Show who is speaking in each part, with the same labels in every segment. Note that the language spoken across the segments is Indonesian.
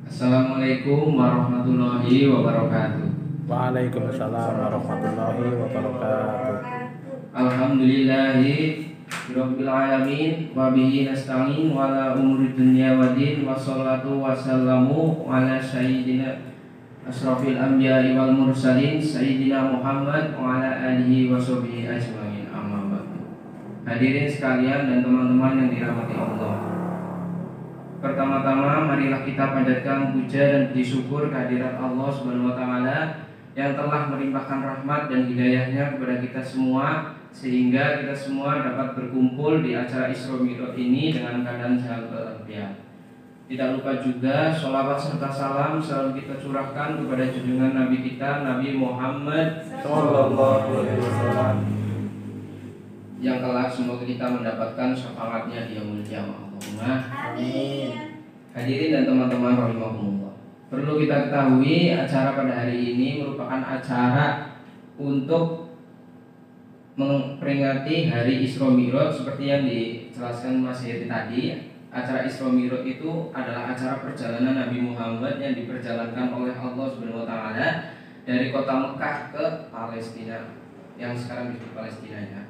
Speaker 1: Assalamualaikum warahmatullahi wabarakatuh.
Speaker 2: Waalaikumsalam warahmatullahi wabarakatuh.
Speaker 1: Alhamdulillahi rabbil alamin wa bihi nasta'in wa ala umuri dunya waddin wassalatu wassalamu ala sayyidina asrafil anbiya'i wal mursalin sayyidina Muhammad wa ala alihi wa sahbihi ajmain, amma ba'du. Hadirin sekalian dan teman-teman yang dirahmati Allah, pertama-tama marilah kita panjatkan puja dan puji syukur kehadirat Allah Subhanahu wa taala yang telah melimpahkan rahmat dan hidayahnya kepada kita semua, sehingga kita semua dapat berkumpul di acara Isra Mi'raj ini dengan keadaan sehat walafiat. Tidak lupa juga sholawat serta salam selalu kita curahkan kepada junjungan Nabi kita, Nabi Muhammad
Speaker 2: Sallallahu alaihi wasallam,
Speaker 1: yang kelak semoga kita mendapatkan syafaatnya di yaumul qiyamah.
Speaker 3: Amin.
Speaker 1: Hadirin dan teman-teman rahimahumullah, perlu kita ketahui acara pada hari ini merupakan acara untuk memperingati hari Isra Mi'raj. Seperti yang dijelaskan Mas Heri tadi, acara Isra Mi'raj itu adalah acara perjalanan Nabi Muhammad yang diperjalankan oleh Allah Subhanahu wa taala dari kota Mekah ke Palestina yang sekarang disebut Palestina ya.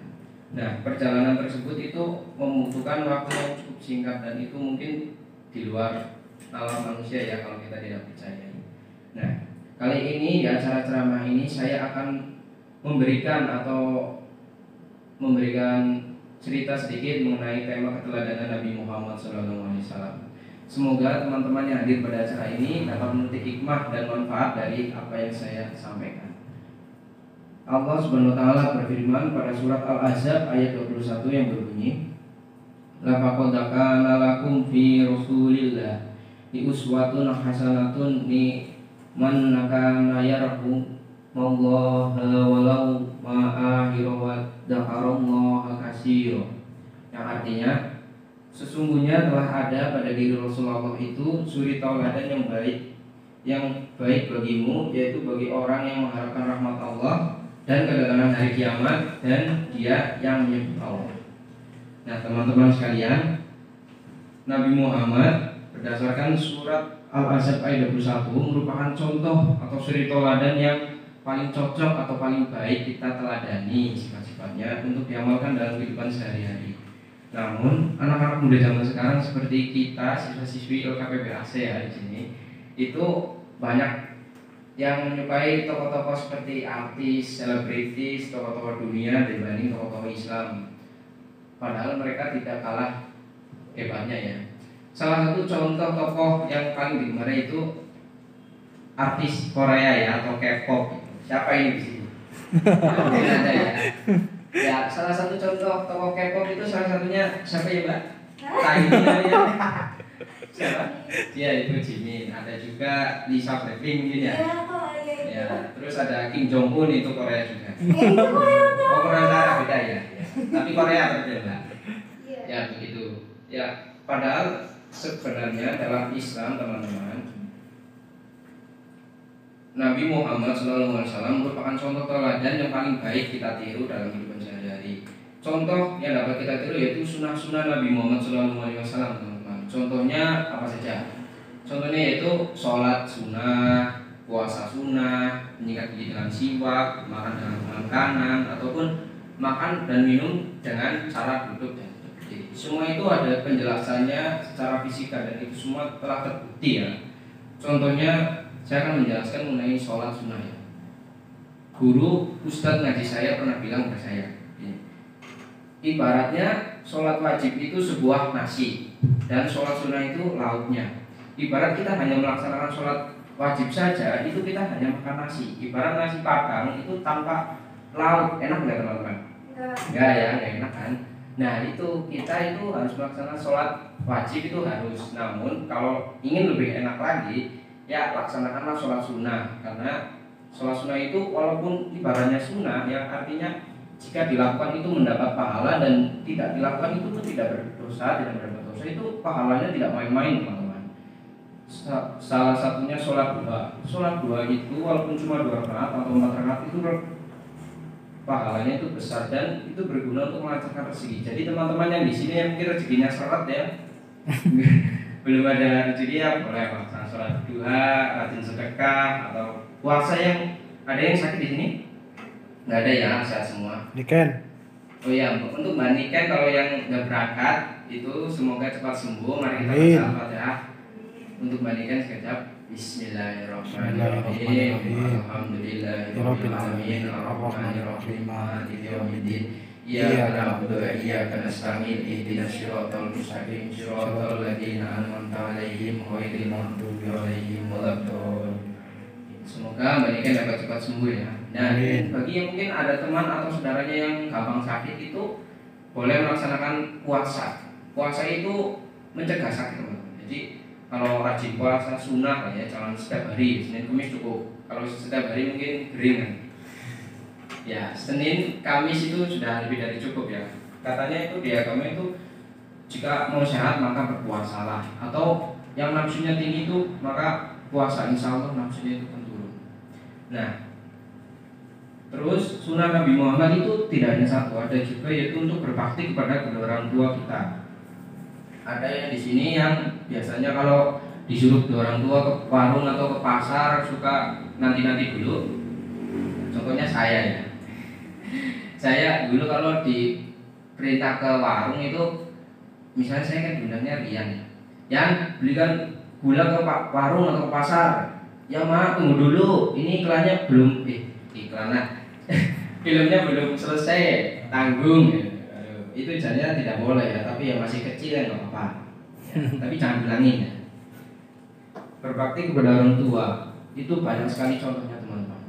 Speaker 1: Nah, perjalanan tersebut itu membutuhkan waktu yang cukup singkat dan itu mungkin di luar nalar manusia ya kalau kita tidak percaya. Nah, kali ini di acara ceramah ini saya akan memberikan cerita sedikit mengenai tema keteladanan Nabi Muhammad SAW. Semoga teman-teman yang hadir pada acara ini dapat memetik hikmah dan manfaat dari apa yang saya sampaikan. Allah Subhanahu wa taala berfirman pada surat Al-Ahzab ayat 21 yang berbunyi, laqad kana lakum fi Rasulillah uswatun hasanatun liman kana yarju mallaha walau ma'ahiru wa dzakarallaha katsira. Yang artinya, sesungguhnya telah ada pada diri Rasulullah itu suri tauladan yang baik bagimu, yaitu bagi orang yang mengharapkan rahmat Allah dan kedatangan hari kiamat dan dia yang menyebut Allah. Nah, teman-teman sekalian, Nabi Muhammad berdasarkan surat Al-Ahzab ayat 21 merupakan contoh atau suri tauladan yang paling cocok atau paling baik kita teladani sifat-sifatnya untuk diamalkan dalam kehidupan sehari-hari. Namun, anak-anak muda zaman sekarang seperti kita, siswa-siswi LKPBAC ya di sini, itu banyak yang menyukai tokoh-tokoh seperti artis, selebritis, tokoh-tokoh dunia dibanding tokoh-tokoh Islam. Padahal mereka tidak kalah hebatnya ya. Salah satu contoh tokoh yang paling digemari itu artis Korea ya atau K-pop. Siapa ini di sini? Ada ya. Ya, salah satu contoh tokoh K-pop itu salah satunya siapa ya, Mbak? Taemin namanya. Siapa? Dia itu Jimin. Ada juga Lisa Blackpink mungkin ya. Ya, terus ada Kim Jong Un itu Korea juga. Oh, Korea Utara beda ya. Tapi Korea berbeda, Mbak. Ya begitu. Ya, padahal sebenarnya dalam Islam teman-teman, Nabi Muhammad SAW merupakan contoh teladan yang paling baik kita tiru dalam kehidupan sehari-hari. Contoh yang dapat kita tiru yaitu sunnah-sunnah Nabi Muhammad SAW, teman-teman. Contohnya apa saja? Contohnya yaitu sholat sunnah, puasa sunnah, menyikat gigi dengan siwak, makan dengan tangan kanan, ataupun makan dan minum dengan cara duduk dan berdiri. Semua itu ada penjelasannya secara fisika dan itu semua telah terbukti ya. Contohnya saya akan menjelaskan mengenai sholat sunnah ya. Guru Ustadz ngaji saya pernah bilang ke saya, ibaratnya sholat wajib itu sebuah nasi dan sholat sunnah itu lauknya. Ibarat kita hanya melaksanakan sholat wajib saja, itu kita hanya makan nasi. Ibarat nasi padang itu tanpa lauk, enak nggak teman-teman? Enggak ya, nggak enak kan? Nah itu kita itu harus melaksanakan sholat wajib itu harus. Namun kalau ingin lebih enak lagi, ya laksanakanlah sholat sunnah. Karena sholat sunnah itu walaupun ibaratnya sunnah, yang artinya jika dilakukan itu mendapat pahala dan tidak dilakukan itu pun tidak berdosa, tidak berdosa. Itu pahalanya tidak main-main teman-teman. Salah satunya sholat duha. Sholat duha itu walaupun cuma 2 rakaat atau 4 rakaat itu pahalanya itu besar dan itu berguna untuk melancarkan rezeki. Jadi teman-teman yang di sini yang mungkin rezekinya seret ya, belum ada rezeki ya boleh melaksanakan sholat duha, rajin sedekah atau puasa. Yang ada yang sakit di sini? Nggak ada ya, sehat semua.
Speaker 2: Niken.
Speaker 1: Oh ya, untuk Mbak Niken kalau yang nggak berangkat itu semoga cepat sembuh. Mari kita
Speaker 2: Amin.
Speaker 1: baca Al-Fatihah untuk Mbak Niken sekejap. Bismillahirrahmanirrahim. Alhamdulillahirabbil alamin. Arrahmanirrahim. Maliki yaumiddin. Iyyaka na'budu wa iyyaka nasta'in. Ihdinas siratal mustaqim. Siratal ladzina an'amta 'alaihim ghairil maghdubi 'alaihim waladdallin. Semoga Mbak Niken dapat cepat sembuh ya. Nah,
Speaker 2: Amin.
Speaker 1: bagi yang mungkin ada teman atau saudaranya yang gampang sakit itu boleh melaksanakan puasa. Puasa itu mencegah sakit teman-teman. Jadi kalau rajin puasa sunnah ya, jangan setiap hari. Senin Kamis cukup. Kalau setiap hari mungkin keringan. Ya, Senin Kamis itu sudah lebih dari cukup ya. Katanya itu di agama itu jika mau sehat maka berpuasalah. Atau yang nafsunya tinggi itu maka puasa, insya Allah nafsunya itu akan turun. Nah, terus sunnah Nabi Muhammad itu tidak hanya satu, ada juga yaitu untuk berbakti kepada kedua orang tua kita. Ada yang di sini yang biasanya kalau disuruh kedua orang tua ke warung atau ke pasar suka nanti-nanti dulu. Contohnya saya ya. Saya dulu kalau diperintah ke warung itu, misalnya saya kan diundangnya Rian ya. Yang belikan gula ke warung atau ke pasar. Ya Ma, tunggu dulu. Ini iklannya belum iklannya filmnya belum selesai, tanggung. Itu jadinya tidak boleh ya, tapi yang masih kecil ya nggak apa-apa. Ya, tapi jangan bilangin ya. Berbakti kepada orang tua itu banyak sekali contohnya teman-teman.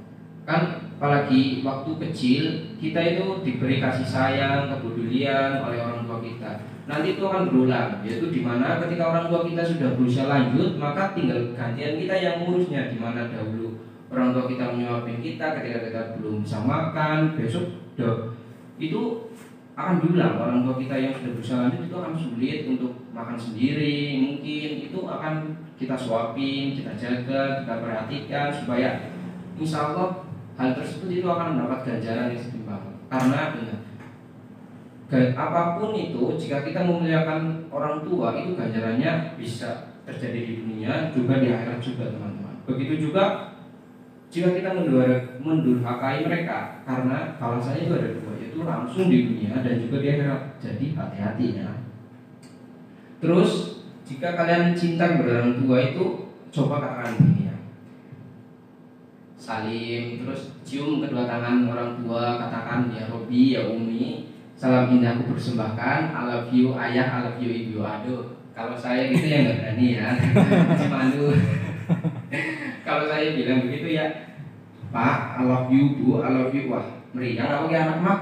Speaker 1: Kan apalagi waktu kecil kita itu diberi kasih sayang, kepedulian oleh orang tua kita. Nanti itu akan berulang, yaitu dimana ketika orang tua kita sudah berusia lanjut, maka tinggal gantian kita yang ngurusnya. Dimana dahulu orang tua kita menyuapin kita ketika kita belum bisa makan, besok itu akan diulang. Orang tua kita yang sudah berusia lanjut itu akan sulit untuk makan sendiri, mungkin itu akan kita suapin, kita jaga, kita perhatikan supaya insya Allah hal tersebut itu akan mendapat ganjaran yang setimpal. Karena apapun itu, jika kita memuliakan orang tua itu ganjarannya bisa terjadi di dunia juga di akhirat juga teman-teman. Begitu juga jika kita mendurhakai mereka, karena balasannya itu ada dua, yaitu langsung di dunia dan juga di akhirat. Jadi hati-hati ya. Terus jika kalian cinta kepada orang tua itu coba katakan begini ya. Salim, terus cium kedua tangan orang tua, katakan ya Robi, ya Umi, salam indahku persembahkan, I love you ayah, I love you ibu. Aduh, kalau saya gitu ya nggak berani ya, masih malu. Kalau saya bilang begitu ya, Pak, I love you, Bu, I love you, wah meriang apa kayak anak mak,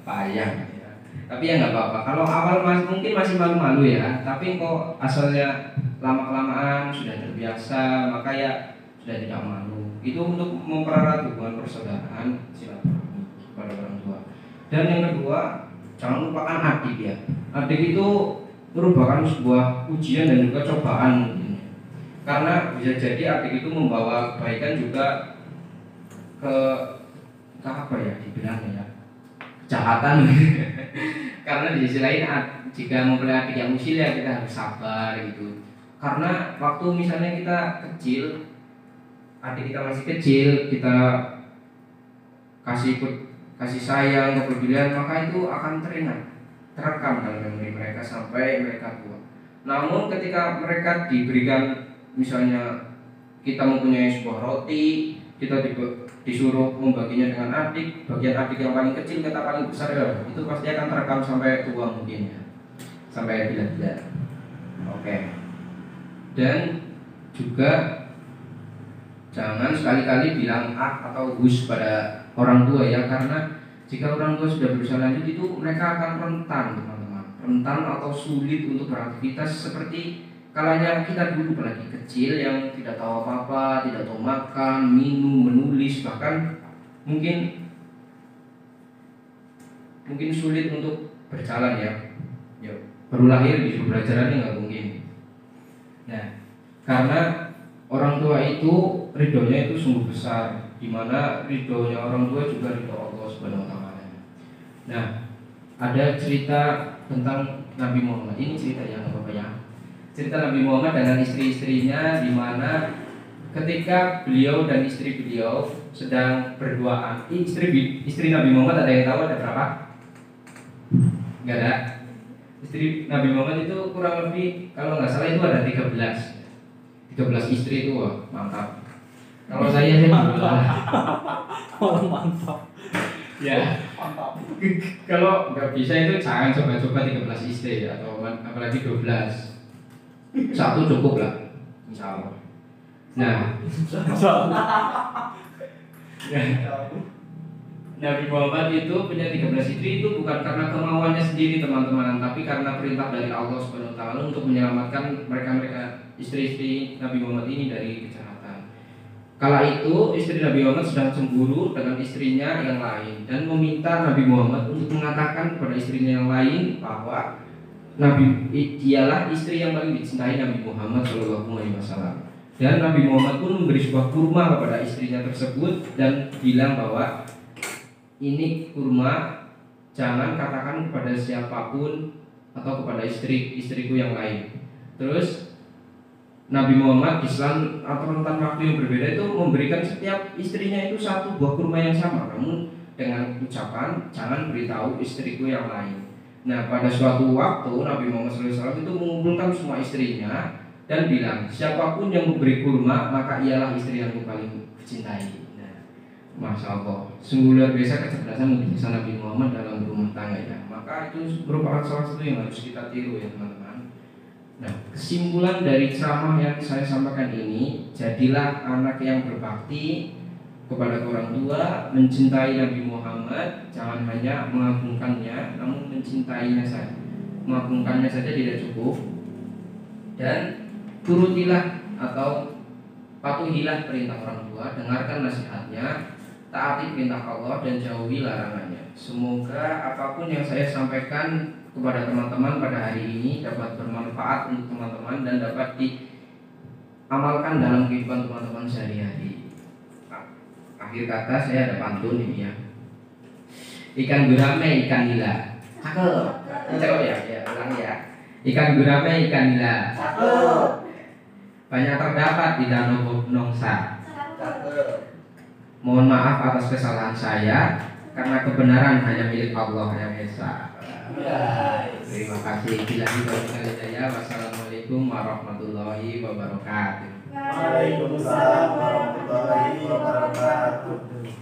Speaker 1: payah. Ya. Tapi ya nggak apa-apa. Kalau awal mungkin masih malu-malu ya, tapi kok asalnya lama-kelamaan sudah terbiasa, maka ya sudah tidak malu. Itu untuk mempererat hubungan persaudaraan silaturahmi kepada orang tua. Dan yang kedua, jangan lupakan adik ya. Adik itu merupakan sebuah ujian dan juga cobaan mungkin. Karena bisa jadi adik itu membawa kebaikan juga ke apa ya dibilangnya ya, kejahatan. Karena di sisi lain jika mempelai adik yang usil ya kita harus sabar gitu. Karena waktu misalnya kita kecil, adik kita masih kecil, kita kasih sayang, kepedulian, maka itu akan terekam dalam memori mereka sampai mereka tua. Namun ketika mereka diberikan, misalnya kita mempunyai sebuah roti, kita disuruh membaginya dengan adik, bagian adik yang paling kecil kita paling besar ya, itu pasti akan terekam sampai tua mungkin ya, sampai bila-bila. Oke. Dan juga jangan sekali-kali bilang atau hus pada orang tua ya, karena jika orang tua sudah berusia lanjut itu mereka akan rentan teman-teman, rentan atau sulit untuk beraktivitas seperti kalanya kita dulu apalagi kecil yang tidak tahu apa-apa, tidak tahu makan, minum, menulis, bahkan mungkin sulit untuk berjalan ya. Baru lahir disuruh belajar aja nggak mungkin. Nah, Karena orang tua itu ridhonya itu sungguh besar, di mana ridhonya orang tua juga ridho Allah Subhanahu wa taala. Nah, ada cerita tentang Nabi Muhammad. Ini cerita yang Bapak ya. Cerita Nabi Muhammad dengan istri-istrinya, di mana ketika beliau dan istri beliau sedang berduaan. Istri Nabi Muhammad ada yang tahu ada berapa? Enggak ada. Istri Nabi Muhammad itu kurang lebih kalau nggak salah itu ada 13 istri itu, wah, mantap. Kalau saya sih
Speaker 2: Mantap.
Speaker 1: ya.
Speaker 2: Mantap.
Speaker 1: Kalau nggak bisa itu jangan coba-coba 13 istri atau apalagi 12. Satu cukup lah, insya Allah. Nah, Nabi Muhammad itu punya 13 istri itu bukan karena kemauannya sendiri teman-teman, tapi karena perintah dari Allah Subhanahu wa taala untuk menyelamatkan mereka istri-istri Nabi Muhammad ini dari kejahatan. Kala itu istri Nabi Muhammad sedang cemburu dengan istrinya yang lain dan meminta Nabi Muhammad untuk mengatakan kepada istrinya yang lain bahwa Nabi dialah istri yang paling dicintai Nabi Muhammad SAW. Dan Nabi Muhammad pun memberi sebuah kurma kepada istrinya tersebut dan bilang bahwa ini kurma, jangan katakan kepada siapapun atau kepada istriku yang lain. Terus Nabi Muhammad Islam atau rentan waktu yang berbeda itu memberikan setiap istrinya itu satu buah kurma yang sama, namun dengan ucapan jangan beritahu istriku yang lain. Nah, pada suatu waktu Nabi Muhammad SAW itu mengumpulkan semua istrinya dan bilang, siapapun yang memberi kurma maka ialah istri yang paling dicintai. Masya Allah, sungguh luar biasa kecerdasan dan kebijaksanaan Nabi Muhammad dalam berumah tangga ya. Maka itu merupakan salah satu yang harus kita tiru ya teman-teman. Nah, kesimpulan dari ceramah yang saya sampaikan ini, jadilah anak yang berbakti kepada orang tua, mencintai Nabi Muhammad, jangan hanya mengagungkannya, namun mencintainya saja. Mengagungkannya saja tidak cukup. Dan turutilah atau patuhilah perintah orang tua, dengarkan nasihatnya, taati perintah Allah dan jauhi larangannya. Semoga apapun yang saya sampaikan kepada teman-teman pada hari ini dapat bermanfaat untuk teman-teman dan dapat diamalkan dalam kehidupan teman-teman sehari-hari. Akhir kata saya ada pantun ini ya. Ikan gurame ikan nila. Cakep ya, ulang ya. Ikan gurame ikan nila. Banyak terdapat di danau Nongsa. Mohon maaf atas kesalahan saya, karena kebenaran hanya milik Allah yang Esa. Terima kasih. Wassalamualaikum warahmatullahi wabarakatuh.
Speaker 3: Waalaikumsalam warahmatullahi wabarakatuh.